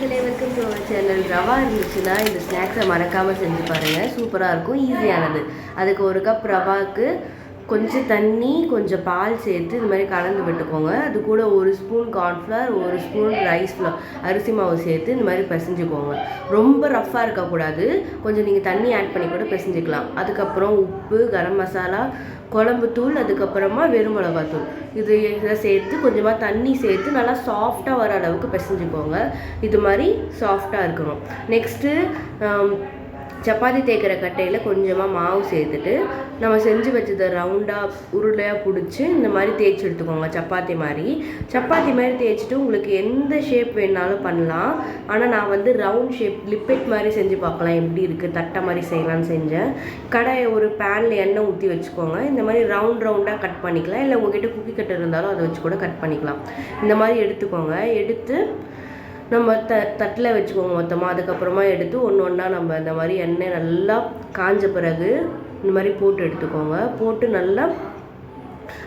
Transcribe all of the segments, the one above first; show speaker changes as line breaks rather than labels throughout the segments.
மக்களே, welcome to our channel. Rava இருந்துச்சுன்னா இந்த ஸ்நாக்ஸை மறக்காமல் செஞ்சு பாருங்கள். சூப்பராக இருக்கும், ஈஸியானது. அதுக்கு ஒரு கப் ரவாவுக்கு கொஞ்சம் தண்ணி, கொஞ்சம் பால் சேர்த்து இது மாதிரி கலந்து விட்டுக்கோங்க. அது கூட ஒரு ஸ்பூன் கார்ன்ஃப்ளவர், ஒரு ஸ்பூன் ரைஸ் அரிசி மாவு சேர்த்து இந்த மாதிரி பிசைஞ்சுக்கோங்க. ரொம்ப ரஃப்பாக இருக்கக்கூடாது, கொஞ்சம் நீங்கள் தண்ணி ஆட் பண்ணி கூட பிசைஞ்சிக்கலாம். அதுக்கப்புறம் உப்பு, கரம் மசாலா, குழம்புத்தூள், அதுக்கப்புறமா வெறும் மிளகாத்தூள் இதை சேர்த்து கொஞ்சமாக தண்ணி சேர்த்து நல்லா சாஃப்டாக வர அளவுக்கு பிசைஞ்சுக்கோங்க. இது மாதிரி சாஃப்டாக இருக்கணும். நெக்ஸ்ட்டு சப்பாத்தி தேய்க்கிற கட்டையில் கொஞ்சமாக மாவு சேர்த்துட்டு நம்ம செஞ்சு வச்சதை ரவுண்டாக உருளையாக பிடிச்சி இந்த மாதிரி தேய்ச்சி எடுத்துக்கோங்க. சப்பாத்தி மாதிரி தேய்ச்சிட்டு உங்களுக்கு எந்த ஷேப் வேணாலும் பண்ணலாம். ஆனால் நான் வந்து ரவுண்ட் ஷேப் லிப்பெட் மாதிரி செஞ்சு பார்க்கலாம் எப்படி இருக்குது, தட்டை மாதிரி செய்யலான்னு செஞ்சேன். ஒரு பேனில் எண்ணெய் ஊற்றி வச்சுக்கோங்க. இந்த மாதிரி ரவுண்டாக கட் பண்ணிக்கலாம். இல்லை உங்கள்கிட்ட குக்கி கட்டர் இருந்தாலும் அதை வச்சு கூட கட் பண்ணிக்கலாம். இந்த மாதிரி எடுத்துக்கோங்க. எடுத்து நம்ம தட்டில் வச்சுக்கோங்க மொத்தமாக. அதுக்கப்புறமா எடுத்து ஒன்று ஒன்றா நம்ம இந்த மாதிரி எண்ணெய் நல்லா காஞ்ச பிறகு இந்த மாதிரி போட்டு எடுத்துக்கோங்க. போட்டு நல்லா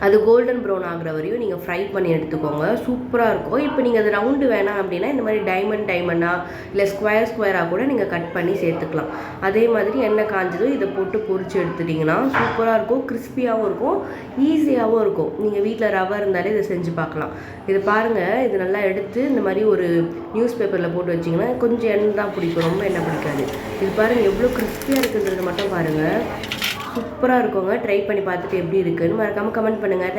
அது கோல்டன் ப்ரௌன் ஆகிற வரையும் நீங்கள் ஃப்ரை பண்ணி எடுத்துக்கோங்க. சூப்பராக இருக்கும். இப்போ நீங்கள் அது ரவுண்டு வேணாம் அப்படின்னா இந்த மாதிரி டைமண்டாக இல்லை ஸ்கொயராக கூட நீங்கள் கட் பண்ணி சேர்த்துக்கலாம். அதே மாதிரி எண்ணெய் காஞ்சதும் இதை போட்டு பொரிச்சு எடுத்துட்டிங்கன்னா சூப்பராக இருக்கும், கிறிஸ்பியாகவும் இருக்கும், ஈஸியாகவும் இருக்கும். நீங்கள் வீட்டில் ரவை இருந்தாலே இதை செஞ்சு பார்க்கலாம். இது பாருங்கள், இது நல்லா எடுத்து இந்த மாதிரி ஒரு நியூஸ் பேப்பரில் போட்டு வச்சிங்கன்னா கொஞ்சம் எண்ணெய் தான் பிடிக்கும், ரொம்ப எண்ணெய் பிடிக்காது. இது பாருங்கள் எவ்வளோ கிறிஸ்பியாக இருக்குன்றது மட்டும் பாருங்கள். சூப்பராக இருக்குங்க. ட்ரை பண்ணி பார்த்துட்டு எப்படி இருக்குன்னு மறக்காமல் கமெண்ட் பண்ணுங்கள்.